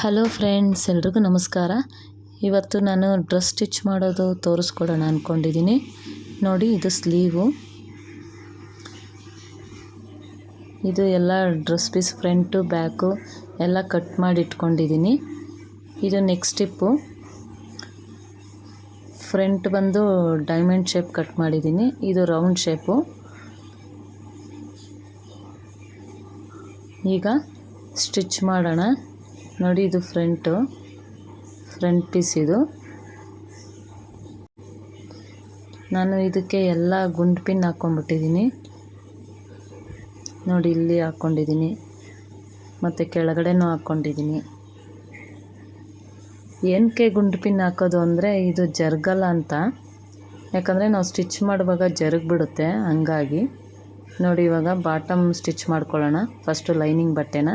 Hello friends, ಎಲ್ರಿಗೂ ನಮಸ್ಕಾರ. ಇವತ್ತು ನಾನು ಡ್ರೆಸ್ ಸ್ಟಿಚ್ ಮಾಡೋದು ತೋರಿಸ್ಕೊಡೋಣ ಅಂದ್ಕೊಂಡಿದ್ದೀನಿ. ನೋಡಿ, ಇದು ಸ್ಲೀವು. ಇದು ಎಲ್ಲ ಡ್ರೆಸ್ ಪೀಸ್ ಫ್ರಂಟು ಬ್ಯಾಕು ಎಲ್ಲ ಕಟ್ ಮಾಡಿ ಇಟ್ಕೊಂಡಿದ್ದೀನಿ. ಇದು ನೆಕ್ ಸ್ಟಿಪ್ಪು. ಫ್ರಂಟ್ ಬಂದು ಡೈಮಂಡ್ ಶೇಪ್ ಕಟ್ ಮಾಡಿದ್ದೀನಿ. ಇದು ರೌಂಡ್ ಶೇಪು. ಈಗ ಸ್ಟಿಚ್ ಮಾಡೋಣ. ನೋಡಿ, ಇದು ಫ್ರಂಟ್ ಪೀಸ್. ಇದು ನಾನು ಇದಕ್ಕೆ ಎಲ್ಲ ಗುಂಡು ಪಿನ್ ಹಾಕ್ಕೊಂಡ್ಬಿಟ್ಟಿದ್ದೀನಿ. ನೋಡಿ, ಇಲ್ಲಿ ಹಾಕ್ಕೊಂಡಿದ್ದೀನಿ ಮತ್ತು ಕೆಳಗಡೆನೂ ಹಾಕ್ಕೊಂಡಿದ್ದೀನಿ. ಏನಕ್ಕೆ ಗುಂಡು ಪಿನ್ ಹಾಕೋದು ಅಂದರೆ ಇದು ಜರುಗಲ್ಲ ಅಂತ. ಯಾಕಂದರೆ ನಾವು ಸ್ಟಿಚ್ ಮಾಡುವಾಗ ಜರುಗಿಬಿಡುತ್ತೆ, ಹಂಗಾಗಿ. ನೋಡಿ, ಇವಾಗ ಬಾಟಮ್ ಸ್ಟಿಚ್ ಮಾಡ್ಕೊಳ್ಳೋಣ. ಫಸ್ಟು ಲೈನಿಂಗ್ ಬಟ್ಟೆನ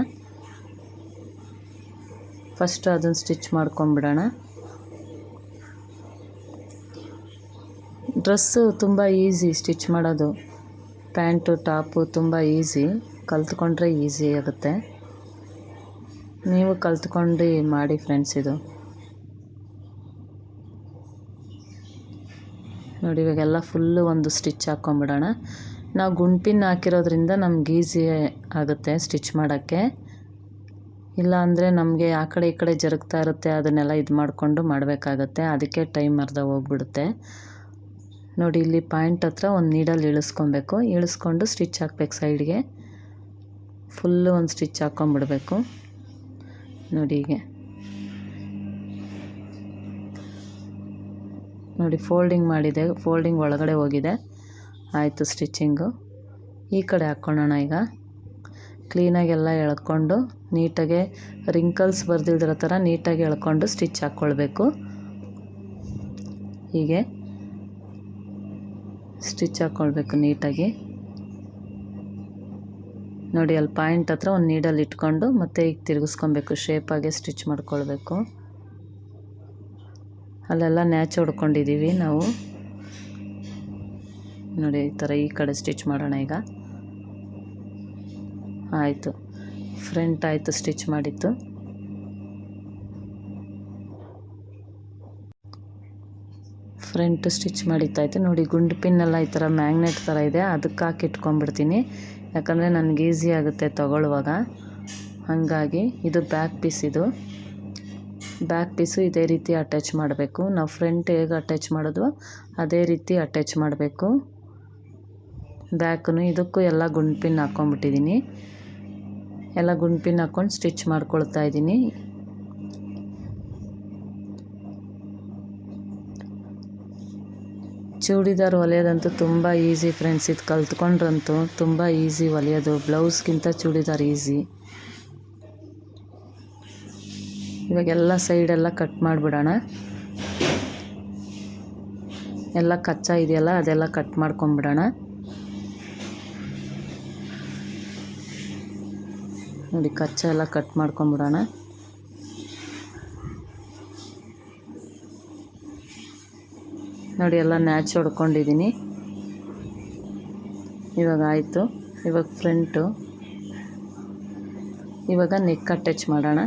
ಅದನ್ನು ಸ್ಟಿಚ್ ಮಾಡ್ಕೊಂಬಿಡೋಣ. ಡ್ರೆಸ್ಸು ತುಂಬ ಈಸಿ ಸ್ಟಿಚ್ ಮಾಡೋದು. ಪ್ಯಾಂಟು ಟಾಪು ತುಂಬ ಈಸಿ. ಕಲ್ತ್ಕೊಂಡ್ರೆ ಈಸಿ ಆಗುತ್ತೆ. ನೀವು ಕಲ್ತ್ಕೊಂಡು ಮಾಡಿ ಫ್ರೆಂಡ್ಸ್. ಇದು ನೋಡಿ, ಇವಾಗೆಲ್ಲ ಫುಲ್ಲು ಒಂದು ಸ್ಟಿಚ್ ಹಾಕ್ಕೊಂಬಿಡೋಣ. ನಾವು ಗುಂಡು ಪಿನ್ ಹಾಕಿರೋದ್ರಿಂದ ನಮ್ಗೆ ಈಸಿ ಆಗುತ್ತೆ ಸ್ಟಿಚ್ ಮಾಡೋಕ್ಕೆ. ಇಲ್ಲ ಅಂದರೆ ನಮಗೆ ಆ ಕಡೆ ಈ ಕಡೆ ಜರುಗ್ತಾ ಇರುತ್ತೆ, ಅದನ್ನೆಲ್ಲ ಇದು ಮಾಡಿಕೊಂಡು ಮಾಡಬೇಕಾಗತ್ತೆ. ಅದಕ್ಕೆ ಟೈಮ್ ಅರ್ಧ ಹೋಗ್ಬಿಡುತ್ತೆ. ನೋಡಿ, ಇಲ್ಲಿ ಪಾಯಿಂಟ್ ಹತ್ರ ಒಂದು ನೀಡಲ್ ಇಳಿಸ್ಕೊಬೇಕು. ಇಳಿಸ್ಕೊಂಡು ಸ್ಟಿಚ್ ಹಾಕ್ಬೇಕು ಸೈಡ್ಗೆ. ಫುಲ್ಲು ಒಂದು ಸ್ಟಿಚ್ ಹಾಕ್ಕೊಂಬಿಡ್ಬೇಕು. ನೋಡಿ, ಹೀಗೆ ನೋಡಿ, ಫೋಲ್ಡಿಂಗ್ ಮಾಡಿದೆ. ಫೋಲ್ಡಿಂಗ್ ಒಳಗಡೆ ಹೋಗಿದೆ. ಆಯಿತು ಸ್ಟಿಚಿಂಗು. ಈ ಕಡೆ ಹಾಕ್ಕೊಳ್ಳೋಣ. ಈಗ ಕ್ಲೀನಾಗೆಲ್ಲ ಎಳ್ಕೊಂಡು ನೀಟಾಗೆ ರಿಂಕಲ್ಸ್ ಬರ್ದಿಲ್ದಿರೋ ಥರ ನೀಟಾಗಿ ಎಳ್ಕೊಂಡು ಸ್ಟಿಚ್ ಹಾಕ್ಕೊಳ್ಬೇಕು. ಹೀಗೆ ಸ್ಟಿಚ್ ಹಾಕ್ಕೊಳ್ಬೇಕು ನೀಟಾಗಿ. ನೋಡಿ, ಅಲ್ಲಿ ಪಾಯಿಂಟ್ ಹತ್ರ ಒಂದು ನೀಡಲ್ ಇಟ್ಕೊಂಡು ಮತ್ತೆ ಈಗ ತಿರುಗಿಸ್ಕೊಬೇಕು. ಶೇಪಾಗೆ ಸ್ಟಿಚ್ ಮಾಡ್ಕೊಳ್ಬೇಕು. ಅಲ್ಲೆಲ್ಲ ನ್ಯಾಚ್ ಹೊಡ್ಕೊಂಡಿದ್ದೀವಿ ನಾವು. ನೋಡಿ, ಈ ಥರ ಈ ಕಡೆ ಸ್ಟಿಚ್ ಮಾಡೋಣ. ಈಗ ಆಯಿತು, ಫ್ರಂಟ್ ಆಯಿತು ಸ್ಟಿಚ್ ಮಾಡಿತ್ತು. ಫ್ರಂಟ್ ಸ್ಟಿಚ್ ಮಾಡಿತ್ತಾಯಿತು. ನೋಡಿ, ಗುಂಡು ಪಿನ್ನೆಲ್ಲ ಈ ಥರ ಮ್ಯಾಗ್ನೆಟ್ ಥರ ಇದೆ. ಅದಕ್ಕೆ ಹಾಕಿ ಇಟ್ಕೊಂಡ್ಬಿಡ್ತೀನಿ. ಯಾಕಂದರೆ ನನಗೆ ಈಸಿ ಆಗುತ್ತೆ ತಗೊಳ್ಳುವಾಗ. ಹಾಗಾಗಿ ಇದು ಬ್ಯಾಕ್ ಪೀಸ್. ಇದು ಬ್ಯಾಕ್ ಪೀಸು ಇದೇ ರೀತಿ ಅಟ್ಯಾಚ್ ಮಾಡಬೇಕು. ನಾವು ಫ್ರಂಟ್ ಹೇಗೆ ಅಟ್ಯಾಚ್ ಮಾಡೋದು ಅದೇ ರೀತಿ ಅಟ್ಯಾಚ್ ಮಾಡಬೇಕು. ಬ್ಯಾಕನ್ನು ಇದಕ್ಕೂ ಎಲ್ಲ ಗುಂಡು ಪಿನ್ ಹಾಕ್ಕೊಂಬಿಟ್ಟಿದ್ದೀನಿ. ಎಲ್ಲ ಗುಂಡು ಪಿನ್ ಹಾಕ್ಕೊಂಡು ಸ್ಟಿಚ್ ಮಾಡ್ಕೊಳ್ತಾ ಇದ್ದೀನಿ. ಚೂಡಿದಾರ್ ಹೊಲಿಯೋದಂತೂ ತುಂಬ ಈಸಿ ಫ್ರೆಂಡ್ಸ್. ಇದು ಕಲ್ತ್ಕೊಂಡ್ರಂತೂ ತುಂಬ ಈಸಿ ಹೊಲಿಯೋದು. ಬ್ಲೌಸ್ಗಿಂತ ಚೂಡಿದಾರ್ ಈಸಿ. ಇವಾಗೆಲ್ಲ ಸೈಡೆಲ್ಲ ಕಟ್ ಮಾಡಿಬಿಡೋಣ. ಎಲ್ಲ ಕಚ್ಚಾ ಇದೆಯಲ್ಲ ಅದೆಲ್ಲ ಕಟ್ ಮಾಡ್ಕೊಂಬಿಡೋಣ. ನೋಡಿ, ಕಚ್ಚಾ ಎಲ್ಲ ಕಟ್ ಮಾಡ್ಕೊಂಬಿಡೋಣ. ನೋಡಿ, ಎಲ್ಲ ನ್ಯಾಚ್ ಹೊಡ್ಕೊಂಡಿದ್ದೀನಿ. ಇವಾಗ ಆಯಿತು. ಇವಾಗ ಫ್ರಂಟು. ಇವಾಗ ನೆಕ್ ಅಟ್ಯಾಚ್ ಮಾಡೋಣ.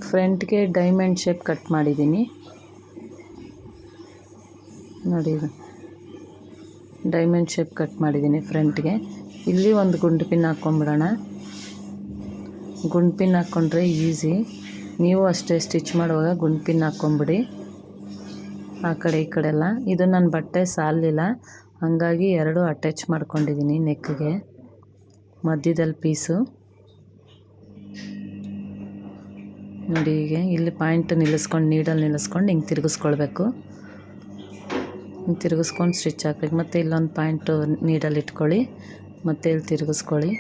ಫ್ರಂಟ್ಗೆ ಡೈಮಂಡ್ ಶೇಪ್ ಕಟ್ ಮಾಡಿದ್ದೀನಿ. ನೋಡಿ, ಇದು ಡೈಮಂಡ್ ಶೇಪ್ ಕಟ್ ಮಾಡಿದ್ದೀನಿ ಫ್ರಂಟ್ಗೆ. ಇಲ್ಲಿ ಒಂದು ಗುಂಡು ಪಿನ್ ಹಾಕ್ಕೊಂಬಿಡೋಣ. ಗುಂಡು ಪಿನ್ ಹಾಕ್ಕೊಂಡ್ರೆ ಈಸಿ. ನೀವು ಅಷ್ಟೇ ಸ್ಟಿಚ್ ಮಾಡುವಾಗ ಗುಂಡು ಪಿನ್ ಹಾಕ್ಕೊಂಬಿಡಿ ಆ ಕಡೆ ಈ ಕಡೆ ಎಲ್ಲ. ಇದು ನನ್ನ ಬಟ್ಟೆ ಸಾಲಿಲ್ಲ, ಹಾಗಾಗಿ ಎರಡು ಅಟ್ಯಾಚ್ ಮಾಡ್ಕೊಂಡಿದ್ದೀನಿ ನೆಕ್ಗೆ ಮಧ್ಯದಲ್ಲಿ ಪೀಸು. ನೋಡಿ, ಹೀಗೆ ಇಲ್ಲಿ ಪಾಯಿಂಟ್ ನಿಲ್ಲಿಸ್ಕೊಂಡು ನೀಡಲ್ ನಿಲ್ಲಿಸ್ಕೊಂಡು ಹಿಂಗೆ ತಿರುಗಿಸ್ಕೊಳ್ಬೇಕು. ಹಿಂಗೆ ತಿರುಗಿಸ್ಕೊಂಡು ಸ್ಟಿಚ್ ಹಾಕ್ಬೇಕು. ಮತ್ತು ಇಲ್ಲೊಂದು ಪಾಯಿಂಟು ನೀಡಲ್ ಇಟ್ಕೊಳ್ಳಿ, ಮತ್ತು ಇಲ್ಲಿ ತಿರುಗಿಸ್ಕೊಳ್ಳಿ,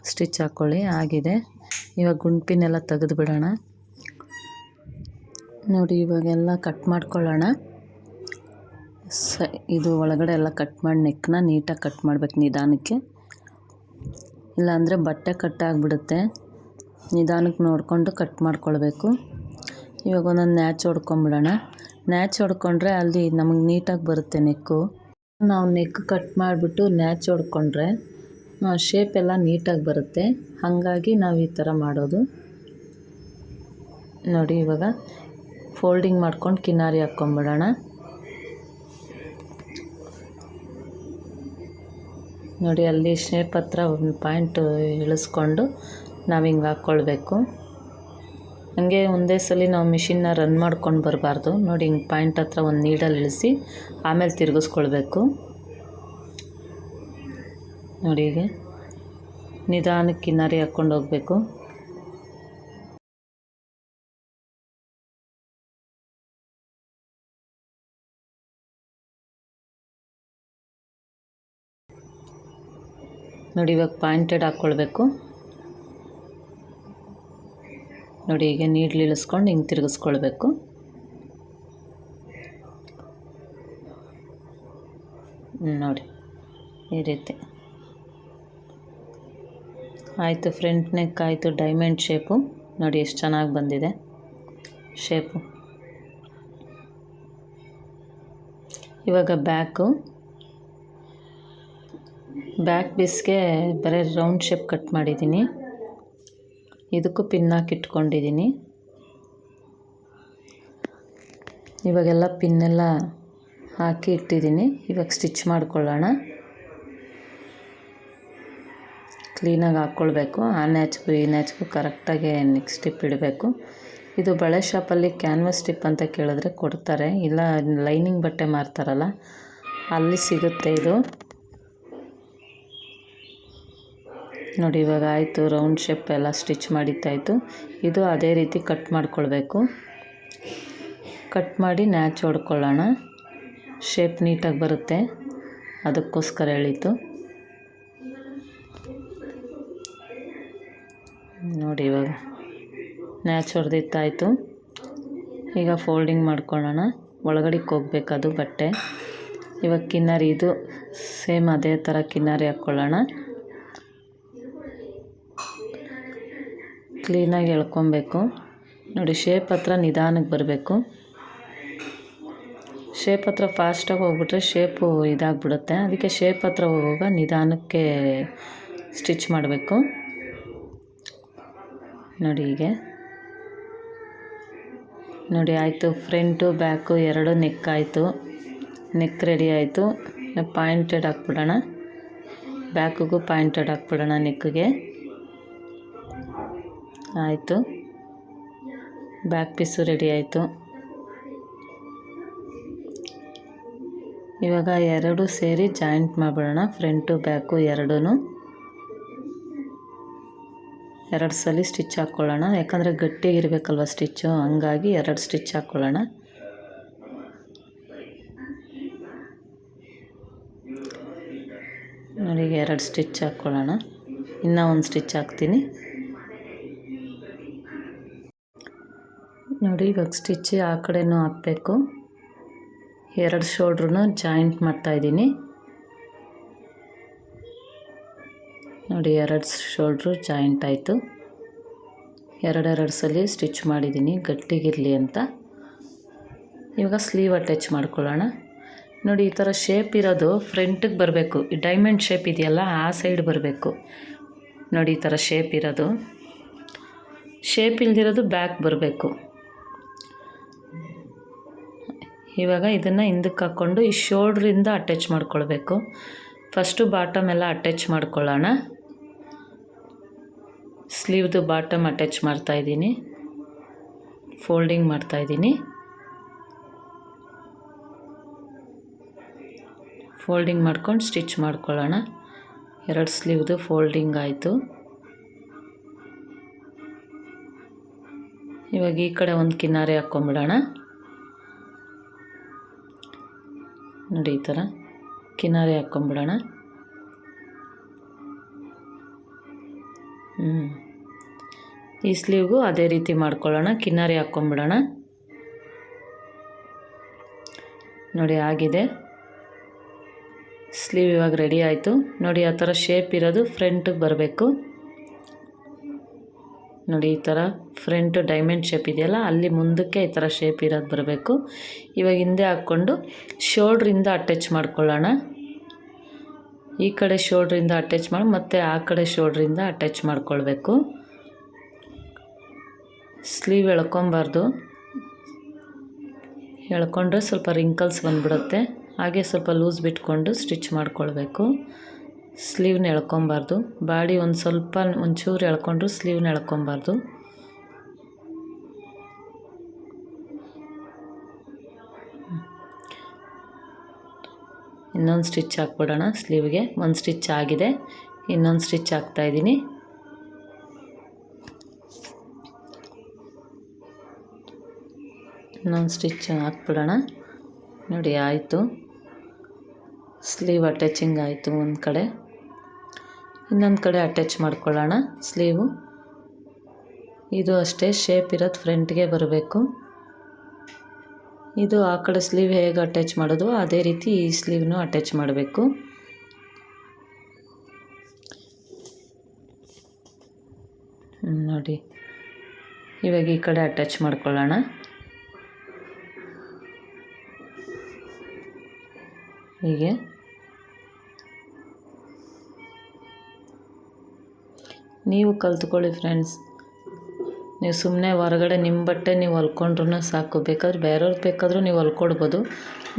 ಸ್ಟಿಚ್ ಹಾಕ್ಕೊಳ್ಳಿ. ಆಗಿದೆ. ಇವಾಗ ಗುಂಡು ಪಿನ್ ಎಲ್ಲ ತೆಗೆದು ಬಿಡೋಣ. ನೋಡಿ, ಇವಾಗೆಲ್ಲ ಕಟ್ ಮಾಡ್ಕೊಳ್ಳೋಣ. ಇದು ಒಳಗಡೆ ಎಲ್ಲ ಕಟ್ ಮಾಡಿ ನೆಕ್ನ ನೀಟಾಗಿ ಕಟ್ ಮಾಡಬೇಕು ನಿಧಾನಕ್ಕೆ. ಇಲ್ಲಾಂದರೆ ಬಟ್ಟೆ ಕಟ್ಟಾಗಿಬಿಡುತ್ತೆ. ನಿಧಾನಕ್ಕೆ ನೋಡಿಕೊಂಡು ಕಟ್ ಮಾಡ್ಕೊಳ್ಬೇಕು. ಇವಾಗ ಒಂದೊಂದು ನ್ಯಾಚ್ ಹೊಡ್ಕೊಂಬಿಡೋಣ. ನ್ಯಾಚ್ ಹೊಡ್ಕೊಂಡ್ರೆ ಅಲ್ಲಿ ನಮಗೆ ನೀಟಾಗಿ ಬರುತ್ತೆ ನೆಕ್ಕು. ನಾವು ನೆಕ್ ಕಟ್ ಮಾಡಿಬಿಟ್ಟು ನ್ಯಾಚ್ ಹೊಡ್ಕೊಂಡ್ರೆ ಶೇಪ್ ಎಲ್ಲ ನೀಟಾಗಿ ಬರುತ್ತೆ. ಹಾಗಾಗಿ ನಾವು ಈ ಥರ ಮಾಡೋದು. ನೋಡಿ ಇವಾಗ ಫೋಲ್ಡಿಂಗ್ ಮಾಡ್ಕೊಂಡು ಕಿನಾರಿ ಹಾಕ್ಕೊಂಬಿಡೋಣ. ನೋಡಿ ಅಲ್ಲಿ ಶೇಪ್ ಹತ್ರ ಒಂದು ಪಾಯಿಂಟ್ ಇಳಿಸ್ಕೊಂಡು ನಾವು ಹಿಂಗೆ ಹಾಕ್ಕೊಳ್ಬೇಕು. ಹಂಗೆ ಒಂದೇ ಸಲ ನಾವು ಮಿಷಿನ್ನ ರನ್ ಮಾಡ್ಕೊಂಡು ಬರಬಾರ್ದು. ನೋಡಿ ಹಿಂಗೆ ಪಾಯಿಂಟ್ ಹತ್ರ ಒಂದು ನೀಡಲ್ ಇಳಿಸಿ ಆಮೇಲೆ ತಿರುಗಿಸ್ಕೊಳ್ಬೇಕು. ನೋಡಿ ಹೀಗೆ ನಿಧಾನಕ್ಕೆ ಕಿನಾರಿ ಹಾಕ್ಕೊಂಡು ಹೋಗಬೇಕು. ನೋಡಿ ಇವಾಗ ಪಾಯಿಂಟೆಡ್ ಹಾಕ್ಕೊಳ್ಬೇಕು. ನೋಡಿ ಹೀಗೆ ನೀಡ್ಲು ಇಳಿಸ್ಕೊಂಡು ಹಿಂಗೆ ತಿರುಗಿಸ್ಕೊಳ್ಬೇಕು. ನೋಡಿ ಈ ರೀತಿ ಆಯಿತು. ಫ್ರಂಟ್ ನೆಕ್ ಆಯಿತು. ಡೈಮಂಡ್ ಶೇಪು ನೋಡಿ ಎಷ್ಟು ಚೆನ್ನಾಗಿ ಬಂದಿದೆ ಶೇಪು. ಇವಾಗ ಬ್ಯಾಕ್ ಪೀಸ್ಗೆ ಬರೀ ರೌಂಡ್ ಶೇಪ್ ಕಟ್ ಮಾಡಿದ್ದೀನಿ. ಇದಕ್ಕೂ ಪಿನ್ ಹಾಕಿ ಇಟ್ಕೊಂಡಿದ್ದೀನಿ. ಇವಾಗೆಲ್ಲ ಪಿನ್ನೆಲ್ಲ ಹಾಕಿ ಇಟ್ಟಿದ್ದೀನಿ. ಇವಾಗ ಸ್ಟಿಚ್ ಮಾಡ್ಕೊಳ್ಳೋಣ. ಕ್ಲೀನಾಗಿ ಹಾಕ್ಕೊಳ್ಬೇಕು. ಆ ನ್ಯಾಚ್ಗೂ ಈ ನ್ಯಾಚ್ಗೂ ಕರೆಕ್ಟಾಗಿ ನೆಕ್ ಸ್ಟಿಪ್ ಇಡಬೇಕು. ಇದು ಬಳೆ ಶಾಪಲ್ಲಿ ಕ್ಯಾನ್ವಸ್ ಸ್ಟಿಪ್ ಅಂತ ಕೇಳಿದ್ರೆ ಕೊಡ್ತಾರೆ, ಇಲ್ಲ ಲೈನಿಂಗ್ ಬಟ್ಟೆ ಮಾರ್ತಾರಲ್ಲ ಅಲ್ಲಿ ಸಿಗುತ್ತೆ ಇದು. ನೋಡಿ ಇವಾಗ ಆಯಿತು. ರೌಂಡ್ ಶೇಪ್ ಎಲ್ಲ ಸ್ಟಿಚ್ ಮಾಡಿದ್ದಾಯಿತು. ಇದು ಅದೇ ರೀತಿ ಕಟ್ ಮಾಡ್ಕೊಳ್ಬೇಕು. ಕಟ್ ಮಾಡಿ ನ್ಯಾಚ್ ಹೊಡ್ಕೊಳ್ಳೋಣ. ಶೇಪ್ ನೀಟಾಗಿ ಬರುತ್ತೆ, ಅದಕ್ಕೋಸ್ಕರ ಹೇಳಿತು. ನೋಡಿ ಇವಾಗ ನ್ಯಾಚ್ ಹೊಡೆದಿತ್ತಾಯಿತು. ಈಗ ಫೋಲ್ಡಿಂಗ್ ಮಾಡ್ಕೊಳ್ಳೋಣ. ಒಳಗಡೆಗೆ ಹೋಗ್ಬೇಕು ಅದು ಬಟ್ಟೆ. ಇವಾಗ ಕಿನ್ನಾರಿ ಇದು ಸೇಮ್ ಅದೇ ಥರ ಕಿನ್ನಾರಿ ಹಾಕ್ಕೊಳ್ಳೋಣ. ಕ್ಲೀನಾಗಿ ಎಳ್ಕೊಬೇಕು. ನೋಡಿ ಶೇಪ್ ಹತ್ರ ನಿಧಾನಕ್ಕೆ ಬರಬೇಕು. ಶೇಪ್ ಹತ್ರ ಫಾಸ್ಟಾಗಿ ಹೋಗ್ಬಿಟ್ರೆ ಶೇಪು ಇದಾಗ್ಬಿಡುತ್ತೆ. ಅದಕ್ಕೆ ಶೇಪ್ ಹತ್ರ ಹೋಗುವಾಗ ನಿಧಾನಕ್ಕೆ ಸ್ಟಿಚ್ ಮಾಡಬೇಕು. ನೋಡಿ ಹೀಗೆ ನೋಡಿ ಆಯಿತು. ಫ್ರಂಟು ಬ್ಯಾಕು ಎರಡು ನೆಕ್ ಆಯಿತು. ನೆಕ್ ರೆಡಿ ಆಯಿತು. ಪಾಯಿಂಟೆಡ್ ಹಾಕ್ಬಿಡೋಣ. ಬ್ಯಾಕಿಗೂ ಪಾಯಿಂಟೆಡ್ ಹಾಕ್ಬಿಡೋಣ ನೆಕ್ಗೆ. ಆಯಿತು. ಬ್ಯಾಕ್ ಪೀಸು ರೆಡಿ ಆಯಿತು. ಇವಾಗ ಎರಡು ಸೇರಿ ಜಾಯಿಂಟ್ ಮಾಡಿಬಿಡೋಣ. ಫ್ರಂಟು ಬ್ಯಾಕು ಎರಡೂ ಎರಡು ಸಲ ಸ್ಟಿಚ್ ಹಾಕ್ಕೊಳ್ಳೋಣ. ಯಾಕಂದರೆ ಗಟ್ಟಿಗಿರಬೇಕಲ್ವ ಸ್ಟಿಚ್ಚು, ಹಂಗಾಗಿ ಎರಡು ಸ್ಟಿಚ್ ಹಾಕ್ಕೊಳ್ಳೋಣ. ನೋಡಿ ಎರಡು ಸ್ಟಿಚ್ ಹಾಕ್ಕೊಳ್ಳೋಣ. ಇನ್ನೂ ಒಂದು ಸ್ಟಿಚ್ ಹಾಕ್ತೀನಿ. ನೋಡಿ ಇವಾಗ ಸ್ಟಿಚ್ ಆ ಕಡೆನೂ ಹಾಕಬೇಕು. ಎರಡು ಶೋಲ್ಡ್ರೂ ಜಾಯಿಂಟ್ ಮಾಡ್ತಾಯಿದ್ದೀನಿ. ನೋಡಿ ಎರಡು ಶೋಲ್ಡ್ರು ಜಾಯಿಂಟ್ ಆಯಿತು. ಎರಡೆರಡು ಸಲ ಸ್ಟಿಚ್ ಮಾಡಿದ್ದೀನಿ ಗಟ್ಟಿಗಿರಲಿ ಅಂತ. ಇವಾಗ ಸ್ಲೀವ್ ಅಟ್ಯಾಚ್ ಮಾಡ್ಕೊಳ್ಳೋಣ. ನೋಡಿ ಈ ಥರ ಶೇಪ್ ಇರೋದು ಫ್ರಂಟಿಗೆ ಬರಬೇಕು. ಈ ಡೈಮಂಡ್ ಶೇಪ್ ಇದೆಯಲ್ಲ ಆ ಸೈಡ್ ಬರಬೇಕು. ನೋಡಿ ಈ ಥರ ಶೇಪ್ ಇರೋದು. ಶೇಪ್ ಇಲ್ದಿರೋದು ಬ್ಯಾಕ್ ಬರಬೇಕು. ಇವಾಗ ಇದನ್ನು ಹಿಂದಕ್ಕೆ ಹಾಕ್ಕೊಂಡು ಈ ಶೋಲ್ಡ್ರಿಂದ ಅಟ್ಯಾಚ್ ಮಾಡ್ಕೊಳ್ಬೇಕು. ಫಸ್ಟು ಬಾಟಮ್ ಎಲ್ಲ ಅಟ್ಯಾಚ್ ಮಾಡ್ಕೊಳ್ಳೋಣ. ಸ್ಲೀವ್ದು ಬಾಟಮ್ ಅಟ್ಯಾಚ್ ಮಾಡ್ತಾಯಿದ್ದೀನಿ. ಫೋಲ್ಡಿಂಗ್ ಮಾಡ್ತಾಯಿದ್ದೀನಿ. ಫೋಲ್ಡಿಂಗ್ ಮಾಡ್ಕೊಂಡು ಸ್ಟಿಚ್ ಮಾಡ್ಕೊಳ್ಳೋಣ. ಎರಡು ಸ್ಲೀವ್ದು ಫೋಲ್ಡಿಂಗ್ ಆಯಿತು. ಇವಾಗ ಈ ಕಡೆ ಒಂದು ಕಿನಾರಿ ಹಾಕ್ಕೊಂಬಿಡೋಣ. ನೋಡಿ ಈ ಥರ ಕಿನಾರಿ ಹಾಕ್ಕೊಂಬಿಡೋಣ. ಈ ಸ್ಲೀವ್ಗೂ ಅದೇ ರೀತಿ ಮಾಡ್ಕೊಳ್ಳೋಣ. ಕಿನಾರಿ ಹಾಕ್ಕೊಂಬಿಡೋಣ. ನೋಡಿ ಆಗಿದೆ. ಸ್ಲೀವ್ ಇವಾಗ ರೆಡಿ ಆಯಿತು. ನೋಡಿ ಆ ಥರ ಶೇಪ್ ಇರೋದು ಫ್ರಂಟಿಗೆ ಬರಬೇಕು. ನೋಡಿ ಈ ಥರ ಫ್ರಂಟು ಡೈಮಂಡ್ ಶೇಪ್ ಇದೆಯಲ್ಲ ಅಲ್ಲಿ ಮುಂದಕ್ಕೆ ಈ ಥರ ಶೇಪ್ ಇರೋದು ಬರಬೇಕು. ಇವಾಗ ಹಿಂದೆ ಹಾಕ್ಕೊಂಡು ಶೋಲ್ಡ್ರಿಂದ ಅಟ್ಯಾಚ್ ಮಾಡ್ಕೊಳ್ಳೋಣ. ಈ ಕಡೆ ಶೋಲ್ಡ್ರಿಂದ ಅಟ್ಯಾಚ್ ಮಾಡಿ ಮತ್ತು ಆ ಕಡೆ ಶೋಲ್ಡ್ರಿಂದ ಅಟ್ಯಾಚ್ ಮಾಡ್ಕೊಳ್ಬೇಕು. ಸ್ಲೀವ್ ಎಳ್ಕೊಬಾರ್ದು, ಎಳ್ಕೊಂಡ್ರೆ ಸ್ವಲ್ಪ ರಿಂಕಲ್ಸ್ ಬಂದ್ಬಿಡುತ್ತೆ. ಹಾಗೆ ಸ್ವಲ್ಪ ಲೂಸ್ ಬಿಟ್ಕೊಂಡು ಸ್ಟಿಚ್ ಮಾಡ್ಕೊಳ್ಬೇಕು. ಸ್ಲೀವ್ನ ಎಳ್ಕೊಬಾರ್ದು, ಬಾಡಿ ಒಂದು ಸ್ವಲ್ಪ ಒಂಚೂರು ಎಳ್ಕೊಂಡ್ರು ಸ್ಲೀವ್ನ ಎಳ್ಕೊಬಾರ್ದು. ಇನ್ನೊಂದು ಸ್ಟಿಚ್ ಹಾಕ್ಬಿಡೋಣ. ಸ್ಲೀವ್ಗೆ ಒಂದು ಸ್ಟಿಚ್ ಆಗಿದೆ, ಇನ್ನೊಂದು ಸ್ಟಿಚ್ ಹಾಕ್ತಾಯಿದ್ದೀನಿ. ಇನ್ನೊಂದು ಸ್ಟಿಚ್ ಹಾಕ್ಬಿಡೋಣ. ನೋಡಿ ಆಯಿತು, ಸ್ಲೀವ್ ಅಟ್ಯಾಚಿಂಗ್ ಆಯಿತು. ಒಂದು ಕಡೆ, ಇನ್ನೊಂದು ಕಡೆ ಅಟ್ಯಾಚ್ ಮಾಡ್ಕೊಳ್ಳೋಣ ಸ್ಲೀವು. ಇದು ಅಷ್ಟೇ ಶೇಪ್ ಇರೋದು ಫ್ರಂಟ್ಗೆ ಬರಬೇಕು. ಇದು ಆ ಕಡೆ ಸ್ಲೀವ್ ಹೇಗೆ ಅಟ್ಯಾಚ್ ಮಾಡೋದು ಅದೇ ರೀತಿ ಈ ಸ್ಲೀವ್ನು ಅಟ್ಯಾಚ್ ಮಾಡಬೇಕು. ನೋಡಿ ಇವಾಗ ಈ ಕಡೆ ಅಟ್ಯಾಚ್ ಮಾಡ್ಕೊಳ್ಳೋಣ. ಹೀಗೆ ನೀವು ಕಲ್ತ್ಕೊಳ್ಳಿ ಫ್ರೆಂಡ್ಸ್. ನೀವು ಸುಮ್ಮನೆ ಹೊರಗಡೆ ನಿಮ್ಮ ಬಟ್ಟೆ ನೀವು ಹೊಲ್ಕೊಂಡ್ರೂ ಸಾಕು. ಬೇಕಾದ್ರೆ ಬೇರೆಯವ್ರದ್ದು ಬೇಕಾದರೂ ನೀವು ಹೊಲ್ಕೊಡ್ಬೋದು.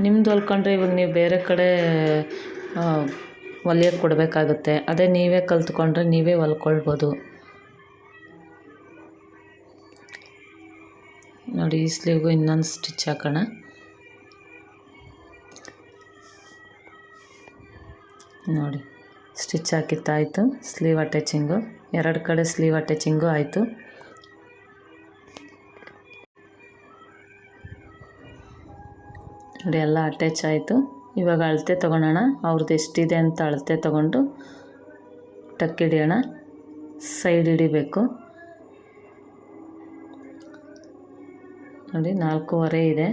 ನಿಮ್ಮದು ಹೊಲ್ಕೊಂಡ್ರೆ ಇವಾಗ ನೀವು ಬೇರೆ ಕಡೆ ಹೊಲಿಯೋಕ್ಕೆ ಕೊಡಬೇಕಾಗುತ್ತೆ. ಅದೇ ನೀವೇ ಕಲ್ತ್ಕೊಂಡ್ರೆ ನೀವೇ ಹೊಲ್ಕೊಳ್ಬೋದು. ನೋಡಿ ಈ ಸ್ಲೀವ್ಗೂ ಇನ್ನೊಂದು ಸ್ಟಿಚ್ ಹಾಕೋಣ. ನೋಡಿ ಸ್ಟಿಚ್ ಹಾಕಿತ್ತಾಯಿತು. ಸ್ಲೀವ್ ಅಟ್ಯಾಚಿಂಗು, ಎರಡು ಕಡೆ ಸ್ಲೀವ್ ಅಟ್ಯಾಚಿಂಗು ಆಯಿತು. ನೋಡಿ ಎಲ್ಲ ಅಟ್ಯಾಚ್ ಆಯಿತು. ಇವಾಗ ಅಳತೆ ತೊಗೊಳೋಣ. ಅವ್ರದ್ದು ಎಷ್ಟಿದೆ ಅಂತ ಅಳತೆ ತೊಗೊಂಡು ಟಕ್ ಹಿಡಿಯೋಣ. ಸೈಡ್ ಹಿಡಿಬೇಕು. ನೋಡಿ 4.5 ಇದೆ.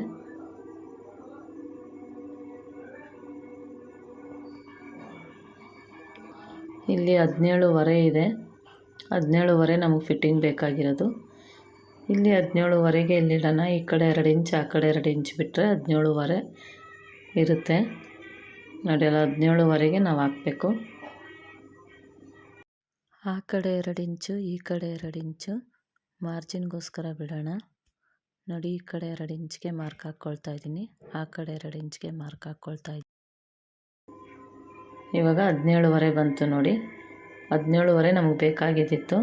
ಇಲ್ಲಿ 17.5 ಇದೆ. 17.5 ನಮಗೆ ಫಿಟ್ಟಿಂಗ್ ಬೇಕಾಗಿರೋದು. ಇಲ್ಲಿ 17.5ಗೆ ಇಲ್ಲಿಡೋಣ. ಈ ಕಡೆ 2 ಇಂಚ್, ಆ ಕಡೆ 2 ಇಂಚ್ ಬಿಟ್ಟರೆ 17.5 ಇರುತ್ತೆ. ನೋಡಿ ಅಲ್ಲ 17.5ಗೆ ನಾವು ಹಾಕಬೇಕು. ಆ ಕಡೆ 2 ಇಂಚು, ಈ ಕಡೆ 2 ಇಂಚು ಮಾರ್ಜಿನ್ಗೋಸ್ಕರ ಬಿಡೋಣ. ನೋಡಿ ಈ ಕಡೆ 2 ಇಂಚ್ಗೆ ಮಾರ್ಕ್ ಹಾಕ್ಕೊಳ್ತಾ ಇದ್ದೀನಿ, ಆ ಕಡೆ 2 ಇಂಚ್ಗೆ ಮಾರ್ಕ್ ಹಾಕ್ಕೊಳ್ತಾ ಇದ್ದೀನಿ. ಇವಾಗ 17.5 ಬಂತು. ನೋಡಿ 17.5 ನಮಗೆ ಬೇಕಾಗಿದ್ದಿತ್ತು.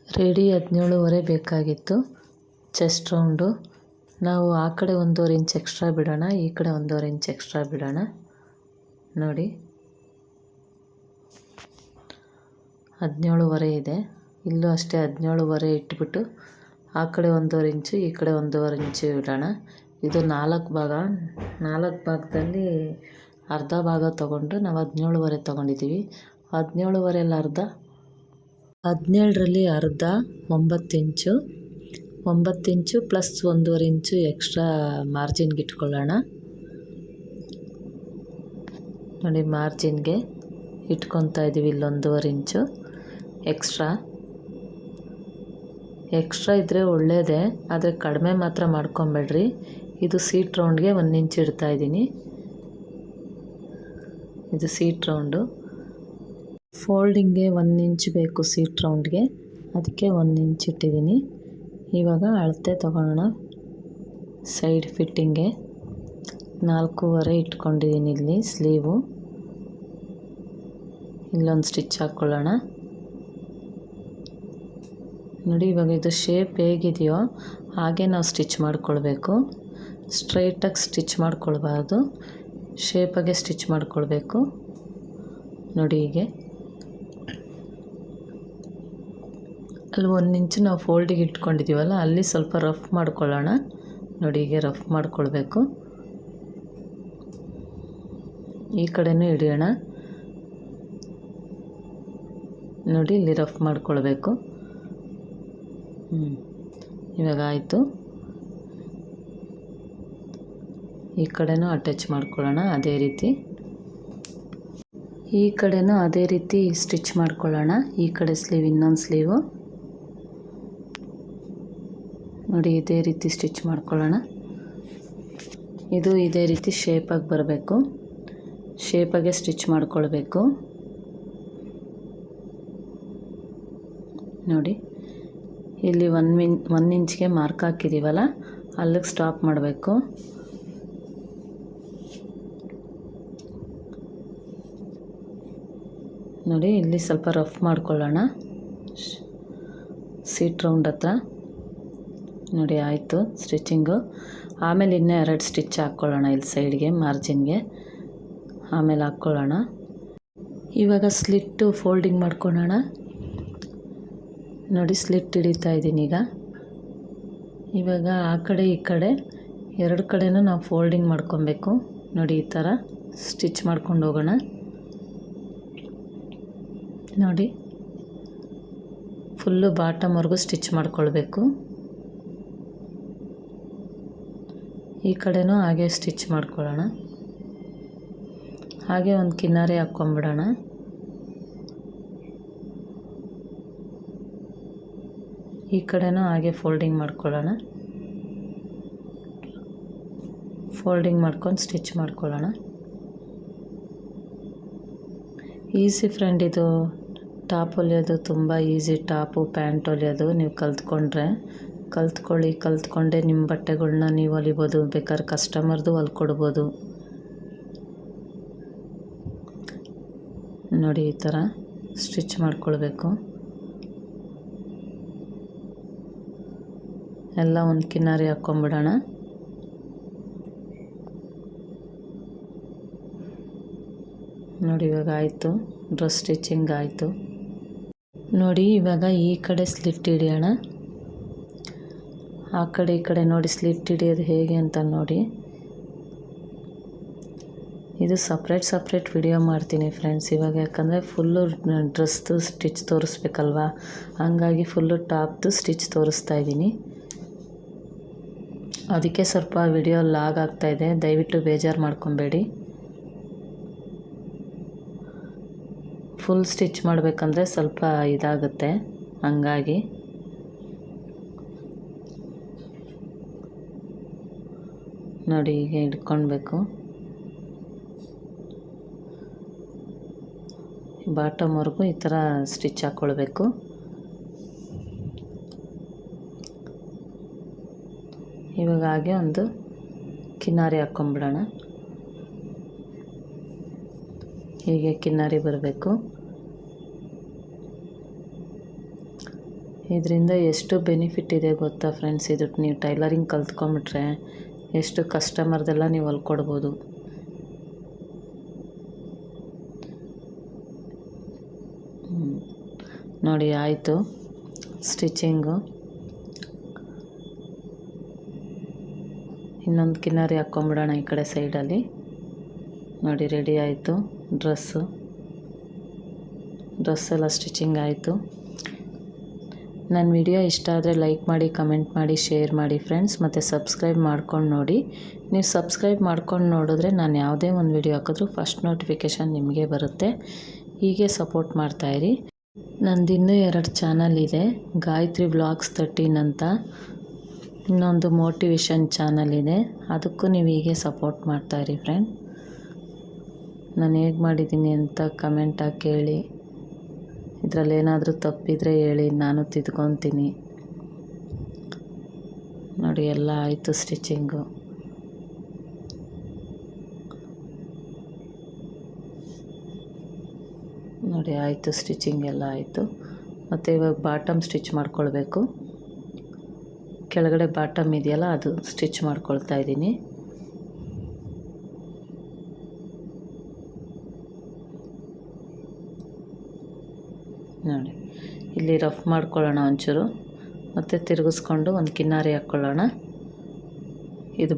ರೆಡಿ 17.5 ಬೇಕಾಗಿತ್ತು. ಚೆಸ್ಟ್ ರೌಂಡು ನಾವು ಆ ಕಡೆ 1.5 ಇಂಚ್ ಎಕ್ಸ್ಟ್ರಾ ಬಿಡೋಣ, ಈ ಕಡೆ 1.5 ಇಂಚ್ ಎಕ್ಸ್ಟ್ರಾ ಬಿಡೋಣ. ನೋಡಿ 17.5 ಇದೆ. ಇಲ್ಲೂ ಅಷ್ಟೇ 17.5 ಇಟ್ಬಿಟ್ಟು ಆ ಕಡೆ 1.5 ಇಂಚು, ಈ ಕಡೆ 1.5 ಇಂಚು ಇಡೋಣ. ಇದು 4 ಭಾಗ. 4 ಭಾಗದಲ್ಲಿ ಅರ್ಧ ಭಾಗ ತೊಗೊಂಡು ನಾವು 17.5 ತೊಗೊಂಡಿದ್ದೀವಿ. 17.5 ಅರ್ಧ, 17ರಲ್ಲಿ ಅರ್ಧ 9 ಇಂಚು. 9 ಇಂಚು ಪ್ಲಸ್ 1.5 ಇಂಚು ಎಕ್ಸ್ಟ್ರಾ ಮಾರ್ಜಿನ್ಗೆ ಇಟ್ಕೊಳ್ಳೋಣ. ನೋಡಿ ಮಾರ್ಜಿನ್ಗೆ ಇಟ್ಕೊತಾ ಇದ್ದೀವಿ. ಇಲ್ಲಿ 1.5 ಇಂಚು ಎಕ್ಸ್ಟ್ರಾ ಇದ್ದರೆ ಒಳ್ಳೆಯದೇ, ಆದರೆ ಕಡಿಮೆ ಮಾತ್ರ ಮಾಡ್ಕೊಬೇಡ್ರಿ. ಇದು ಸೀಟ್ ರೌಂಡ್ಗೆ 1 ಇಂಚ್ ಇಡ್ತಾಯಿದ್ದೀನಿ. ಇದು ಸೀಟ್ ರೌಂಡು. ಫೋಲ್ಡಿಂಗ್ಗೆ 1 ಇಂಚ್ ಬೇಕು ಸೀಟ್ ರೌಂಡ್ಗೆ, ಅದಕ್ಕೆ 1 ಇಂಚ್ ಇಟ್ಟಿದ್ದೀನಿ. ಇವಾಗ ಅಳತೆ ತೊಗೊಳ್ಳೋಣ. ಸೈಡ್ ಫಿಟ್ಟಿಂಗ್ಗೆ 4.5 ಇಟ್ಕೊಂಡಿದ್ದೀನಿ. ಇಲ್ಲಿ ಸ್ಲೀವು, ಇಲ್ಲೊಂದು ಸ್ಟಿಚ್ ಹಾಕ್ಕೊಳ್ಳೋಣ. ನೋಡಿ ಇವಾಗ ಇದು ಶೇಪ್ ಹೇಗಿದೆಯೋ ಹಾಗೆ ನಾವು ಸ್ಟಿಚ್ ಮಾಡ್ಕೊಳ್ಬೇಕು. ಸ್ಟ್ರೈಟಾಗಿ ಸ್ಟಿಚ್ ಮಾಡ್ಕೊಳ್ಬಾರ್ದು, ಶೇಪಾಗೆ ಸ್ಟಿಚ್ ಮಾಡ್ಕೊಳ್ಬೇಕು. ನೋಡಿ ಹೀಗೆ ಅಲ್ಲಿ 1 ಇಂಚು ನಾವು ಫೋಲ್ಡಿಗೆ ಇಟ್ಕೊಂಡಿದ್ದೀವಲ್ಲ, ಅಲ್ಲಿ ಸ್ವಲ್ಪ ರಫ್ ಮಾಡ್ಕೊಳ್ಳೋಣ. ನೋಡಿ ಹೀಗೆ ರಫ್ ಮಾಡ್ಕೊಳ್ಬೇಕು. ಈ ಕಡೆನೂ ಹಿಡಿಯೋಣ. ನೋಡಿ ಇಲ್ಲಿ ರಫ್ ಮಾಡ್ಕೊಳ್ಬೇಕು. ಇವಾಗ ಆಯಿತು. ಈ ಕಡೆನೂ ಅಟ್ಯಾಚ್ ಮಾಡ್ಕೊಳ್ಳೋಣ ಅದೇ ರೀತಿ. ಈ ಕಡೆನೂ ಅದೇ ರೀತಿ ಸ್ಟಿಚ್ ಮಾಡ್ಕೊಳ್ಳೋಣ. ಈ ಕಡೆ ಸ್ಲೀವ್, ಇನ್ನೊಂದು ಸ್ಲೀವು ನೋಡಿ ಇದೇ ರೀತಿ ಸ್ಟಿಚ್ ಮಾಡ್ಕೊಳ್ಳೋಣ. ಇದು ಇದೇ ರೀತಿ ಶೇಪಾಗಿ ಬರಬೇಕು. ಶೇಪಾಗೆ ಸ್ಟಿಚ್ ಮಾಡ್ಕೊಳ್ಬೇಕು. ನೋಡಿ ಇಲ್ಲಿ 1 ಇಂಚ್ಗೆ ಮಾರ್ಕ್ ಹಾಕಿದ್ದೀವಲ್ಲ ಅಲ್ಲಿಗೆ ಸ್ಟಾಪ್ ಮಾಡಬೇಕು. ನೋಡಿ ಇಲ್ಲಿ ಸ್ವಲ್ಪ ರಫ್ ಮಾಡ್ಕೊಳ್ಳೋಣ ಸೀಟ್ ರೌಂಡ್ ಹತ್ರ. ನೋಡಿ ಆಯಿತು ಸ್ಟಿಚಿಂಗು. ಆಮೇಲೆ ಇನ್ನೂ 2 ಸ್ಟಿಚ್ ಹಾಕ್ಕೊಳ್ಳೋಣ ಇಲ್ಲಿ ಸೈಡ್ಗೆ ಮಾರ್ಜಿನ್ಗೆ, ಆಮೇಲೆ ಹಾಕ್ಕೊಳ್ಳೋಣ. ಇವಾಗ ಸ್ಲಿಟ್ಟು ಫೋಲ್ಡಿಂಗ್ ಮಾಡ್ಕೊಳ್ಳೋಣ. ನೋಡಿ ಸ್ಲಿಟ್ ಹಿಡಿತಾ ಇದ್ದೀನಿ ಈಗ. ಇವಾಗ ಆ ಕಡೆ ಈ ಕಡೆ 2 ಕಡೆನೂ ನಾವು ಫೋಲ್ಡಿಂಗ್ ಮಾಡ್ಕೊಬೇಕು. ನೋಡಿ ಈ ಥರ ಸ್ಟಿಚ್ ಮಾಡ್ಕೊಂಡು ಹೋಗೋಣ. ನೋಡಿ ಫುಲ್ಲು ಬಾಟಮ್ವರೆಗೂ ಸ್ಟಿಚ್ ಮಾಡ್ಕೊಳ್ಬೇಕು. ಈ ಕಡೆನೂ ಹಾಗೆ ಸ್ಟಿಚ್ ಮಾಡ್ಕೊಳ್ಳೋಣ. ಹಾಗೆ ಒಂದು ಕಿನಾರಿ ಹಾಕ್ಕೊಂಬಿಡೋಣ. ಈ ಕಡೆನೂ ಹಾಗೆ ಫೋಲ್ಡಿಂಗ್ ಮಾಡ್ಕೊಳ್ಳೋಣ. ಫೋಲ್ಡಿಂಗ್ ಮಾಡ್ಕೊಂಡು ಸ್ಟಿಚ್ ಮಾಡ್ಕೊಳ್ಳೋಣ. ಈಸಿ ಫ್ರೆಂಡ್, ಇದು ಟಾಪ್ ಹೊಲಿಯೋದು ತುಂಬ ಈಸಿ. ಟಾಪು ಪ್ಯಾಂಟ್ ಹೊಲಿಯೋದು ನೀವು ಕಲ್ತ್ಕೊಂಡೆ ನಿಮ್ಮ ಬಟ್ಟೆಗಳ್ನ ನೀವು ಹೊಲಿಬೋದು. ಬೇಕಾದ್ರೆ ಕಸ್ಟಮರ್ದು ಹೊಲ್ಕೊಡ್ಬೋದು. ನೋಡಿ ಈ ಥರ ಸ್ಟಿಚ್ ಮಾಡ್ಕೊಳ್ಬೇಕು. ಎಲ್ಲ ಒಂದು ಕಿನಾರಿ ಹಾಕ್ಕೊಂಬಿಡೋಣ. ನೋಡಿ ಇವಾಗ ಆಯಿತು, ಡ್ರೆಸ್ ಸ್ಟಿಚಿಂಗ್ ಆಯಿತು. ನೋಡಿ ಇವಾಗ ಈ ಕಡೆ ಸ್ಲಿಟ್ ಹಿಡಿಯೋಣ. ಆ ಕಡೆ ಈ ಕಡೆ ನೋಡಿ ಸ್ಲಿಟ್ ಹಿಡಿಯೋದು ಹೇಗೆ ಅಂತ ನೋಡಿ. ಇದು ಸಪ್ರೇಟ್ ವಿಡಿಯೋ ಮಾಡ್ತೀನಿ ಫ್ರೆಂಡ್ಸ್ ಇವಾಗ, ಯಾಕಂದರೆ ಫುಲ್ಲು ಡ್ರೆಸ್ದು ಸ್ಟಿಚ್ ತೋರಿಸ್ಬೇಕಲ್ವ, ಹಂಗಾಗಿ ಫುಲ್ಲು ಟಾಪ್ದು ಸ್ಟಿಚ್ ತೋರಿಸ್ತಾ ಇದ್ದೀನಿ. ಅದಕ್ಕೆ ಸ್ವಲ್ಪ ವಿಡಿಯೋ ಲಾಗ್ ಆಗ್ತಾಯಿದೆ, ದಯವಿಟ್ಟು ಬೇಜಾರು ಮಾಡ್ಕೊಬೇಡಿ. ಫುಲ್ ಸ್ಟಿಚ್ ಮಾಡಬೇಕಂದ್ರೆ ಸ್ವಲ್ಪ ಇದಾಗುತ್ತೆ, ಹಂಗಾಗಿ ನೋಡಿ ಹೀಗೆ ಹಿಡ್ಕೊಳ್ಬೇಕು. ಬಾಟಮ್ವರೆಗೂ ಈ ಥರ ಸ್ಟಿಚ್ ಹಾಕ್ಕೊಳ್ಬೇಕು. ಇವಾಗ ಹಾಗೆ ಒಂದು ಕಿನಾರಿ ಹಾಕ್ಕೊಂಬಿಡೋಣ. ಹೀಗೆ ಕಿನಾರಿ ಬರಬೇಕು. ಇದರಿಂದ ಎಷ್ಟು ಬೆನಿಫಿಟ್ ಇದೆ ಗೊತ್ತಾ ಫ್ರೆಂಡ್ಸ್. ಇದು ನೀವು ಟೈಲರಿಂಗ್ ಕಲ್ತ್ಕೊಂಬಿಟ್ರೆ ಎಷ್ಟು ಕಸ್ಟಮರ್ದೆಲ್ಲ ನೀವು ಹೊಲ್ಕೊಡ್ಬೋದು. ನೋಡಿ ಆಯಿತು ಸ್ಟಿಚಿಂಗು. ಇನ್ನೊಂದು ಕಿನಾರಿ ಹಾಕ್ಕೊಂಬಿಡೋಣ ಈ ಕಡೆ ಸೈಡಲ್ಲಿ. ನೋಡಿ ರೆಡಿ ಆಯಿತು ಡ್ರೆಸ್ ಎಲ್ಲ ಸ್ಟಿಚಿಂಗ್ ಆಯಿತು. ನನ್ನ ವಿಡಿಯೋ ಇಷ್ಟ ಆದರೆ ಲೈಕ್ ಮಾಡಿ, ಕಮೆಂಟ್ ಮಾಡಿ, ಶೇರ್ ಮಾಡಿ ಫ್ರೆಂಡ್ಸ್. ಮತ್ತು ಸಬ್ಸ್ಕ್ರೈಬ್ ಮಾಡ್ಕೊಂಡು ನೋಡಿ. ನೀವು ಸಬ್ಸ್ಕ್ರೈಬ್ ಮಾಡ್ಕೊಂಡು ನೋಡಿದ್ರೆ ನಾನು ಯಾವುದೇ ಒಂದು ವಿಡಿಯೋ ಹಾಕಿದ್ರೂ ಫಸ್ಟ್ ನೋಟಿಫಿಕೇಷನ್ ನಿಮಗೆ ಬರುತ್ತೆ. ಹೀಗೆ ಸಪೋರ್ಟ್ ಮಾಡ್ತಾಯಿರಿ. ನಂದು ಇನ್ನೂ 2 ಚಾನಲ್ ಇದೆ, ಗಾಯತ್ರಿ ವ್ಲಾಗ್ಸ್ 13 ಅಂತ. ಇನ್ನೊಂದು ಮೋಟಿವೇಶನ್ ಚಾನಲ್ ಇದೆ, ಅದಕ್ಕೂ ನೀವು ಹೀಗೆ ಸಪೋರ್ಟ್ ಮಾಡ್ತಾಯಿರಿ ಫ್ರೆಂಡ್. ನಾನು ಹೇಗೆ ಮಾಡಿದ್ದೀನಿ ಅಂತ ಕಮೆಂಟ್ ಹಾಕಿ ಹೇಳಿ. ಇದರಲ್ಲಿ ಏನಾದರೂ ತಪ್ಪಿದರೆ ಹೇಳಿ, ನಾನು ತಿದ್ಕೊತೀನಿ. ನೋಡಿ ಎಲ್ಲ ಆಯಿತು ಸ್ಟಿಚಿಂಗು. ನೋಡಿ ಆಯಿತು ಸ್ಟಿಚಿಂಗ್ ಎಲ್ಲ ಆಯಿತು. ಮತ್ತು ಇವಾಗ ಬಾಟಮ್ ಸ್ಟಿಚ್ ಮಾಡ್ಕೊಳ್ಬೇಕು. ಕೆಳಗಡೆ ಬಾಟಮ್ ಇದೆಯಲ್ಲ ಅದು ಸ್ಟಿಚ್ ಮಾಡ್ಕೊಳ್ತಾ ಇದ್ದೀನಿ. ನೋಡಿ ಇಲ್ಲಿ ರಫ್ ಮಾಡ್ಕೊಳ್ಳೋಣ ಒಂಚೂರು, ಮತ್ತು ತಿರುಗಿಸ್ಕೊಂಡು ಒಂದು ಕಿನಾರಿ ಹಾಕ್ಕೊಳ್ಳೋಣ. ಇದು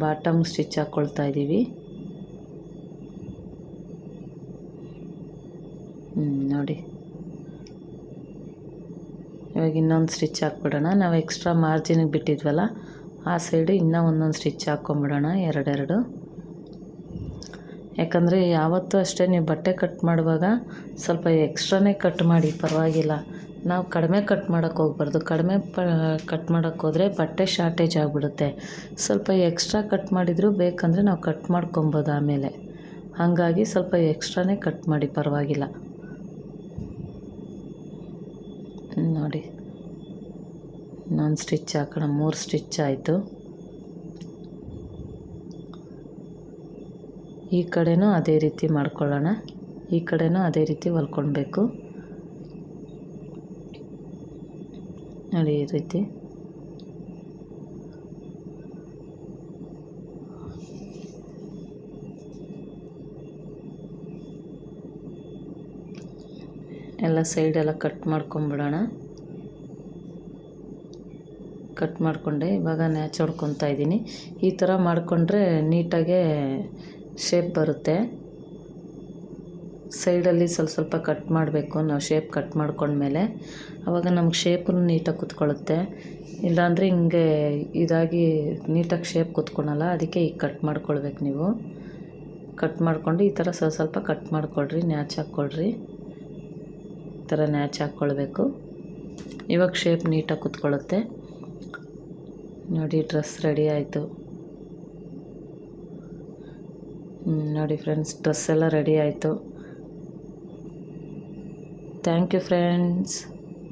ಬಾಟಮ್ ಸ್ಟಿಚ್ ಹಾಕ್ಕೊಳ್ತಾ ಇದ್ದೀವಿ. ನೋಡಿ ಇವಾಗ ಇನ್ನೊಂದು ಸ್ಟಿಚ್ ಹಾಕ್ಬಿಡೋಣ. ನಾವು ಎಕ್ಸ್ಟ್ರಾ ಮಾರ್ಜಿನಿಗೆ ಬಿಟ್ಟಿದ್ವಲ್ಲ ಆ ಸೈಡು ಇನ್ನೂ ಒಂದೊಂದು ಸ್ಟಿಚ್ ಹಾಕ್ಕೊಂಬಿಡೋಣ, 2. ಯಾಕಂದರೆ ಯಾವತ್ತೂ ಅಷ್ಟೇ ನೀವು ಬಟ್ಟೆ ಕಟ್ ಮಾಡುವಾಗ ಸ್ವಲ್ಪ ಎಕ್ಸ್ಟ್ರಾನೇ ಕಟ್ ಮಾಡಿ, ಪರವಾಗಿಲ್ಲ. ನಾವು ಕಡಿಮೆ ಕಟ್ ಮಾಡೋಕ್ಕೆ ಹೋಗ್ಬಾರ್ದು. ಕಡಿಮೆ ಕಟ್ ಮಾಡೋಕ್ಕೆ ಹೋದರೆ ಬಟ್ಟೆ ಶಾರ್ಟೇಜ್ ಆಗಿಬಿಡುತ್ತೆ. ಸ್ವಲ್ಪ ಎಕ್ಸ್ಟ್ರಾ ಕಟ್ ಮಾಡಿದರೂ ಬೇಕಂದರೆ ನಾವು ಕಟ್ ಮಾಡ್ಕೊಬೋದು ಆಮೇಲೆ. ಹಾಗಾಗಿ ಸ್ವಲ್ಪ ಎಕ್ಸ್ಟ್ರಾನೇ ಕಟ್ ಮಾಡಿ, ಪರವಾಗಿಲ್ಲ. ನೋಡಿ, ನಾನು ಸ್ಟಿಚ್ ಹಾಕೋಣ. 3 ಸ್ಟಿಚ್ ಆಯಿತು. ಈ ಕಡೆನೂ ಅದೇ ರೀತಿ ಮಾಡ್ಕೊಳ್ಳೋಣ. ಈ ಕಡೆನೂ ಅದೇ ರೀತಿ ಹೊಲ್ಕೊಳ್ಬೇಕು. ನೋಡಿ, ಈ ರೀತಿ. ಎಲ್ಲ ಸೈಡೆಲ್ಲ ಕಟ್ ಮಾಡ್ಕೊಂಬಿಡೋಣ. ಕಟ್ ಮಾಡಿಕೊಂಡೆ ಇವಾಗ ನ್ಯಾಚ್ ಹೊಡ್ಕೊತಾ ಇದ್ದೀನಿ. ಈ ಥರ ಮಾಡಿಕೊಂಡ್ರೆ ನೀಟಾಗೆ ಶೇಪ್ ಬರುತ್ತೆ. ಸೈಡಲ್ಲಿ ಸ್ವಲ್ಪ ಕಟ್ ಮಾಡಬೇಕು ನಾವು, ಶೇಪ್ ಕಟ್ ಮಾಡ್ಕೊಂಡ್ಮೇಲೆ. ಆವಾಗ ನಮ್ಗೆ ಶೇಪು ನೀಟಾಗಿ ಕೂತ್ಕೊಳ್ಳುತ್ತೆ. ಇಲ್ಲಾಂದರೆ ಹಿಂಗೆ ಇದಾಗಿ ನೀಟಾಗಿ ಶೇಪ್ ಕೂತ್ಕೊಳಲ್ಲ. ಅದಕ್ಕೆ ಈಗ ಕಟ್ ಮಾಡ್ಕೊಳ್ಬೇಕು ನೀವು. ಕಟ್ ಮಾಡಿಕೊಂಡು ಈ ಥರ ಸ್ವಲ್ಪ ಕಟ್ ಮಾಡಿಕೊಳ್ರಿ, ನ್ಯಾಚ್ ಹಾಕ್ಕೊಳ್ರಿ. ಈ ಥರ ನ್ಯಾಚ್ ಹಾಕ್ಕೊಳ್ಬೇಕು. ಇವಾಗ ಶೇಪ್ ನೀಟಾಗಿ ಕೂತ್ಕೊಳ್ಳುತ್ತೆ. ನೋಡಿ, ಡ್ರೆಸ್ ರೆಡಿ ಆಯಿತು. ನೋಡಿ ಫ್ರೆಂಡ್ಸ್, ಡ್ರೆಸ್ ಎಲ್ಲ ರೆಡಿ ಆಯಿತು. Thank you friends.